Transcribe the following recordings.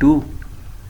2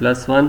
+1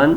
1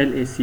LAC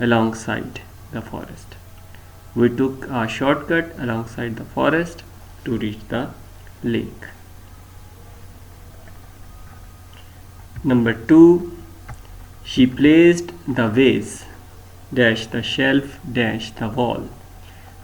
along side the forest. We took a shortcut alongside the forest to reach the lake. Number 2, she placed the vase dash the shelf dash the wall.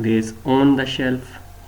vase on the shelf،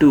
2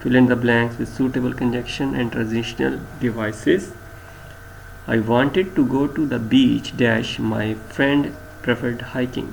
fill in the blanks with suitable conjunction and transitional devices. I wanted to go to the beach dash my friend preferred hiking.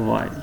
while.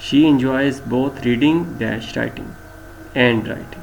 She enjoys both reading dash writing and writing.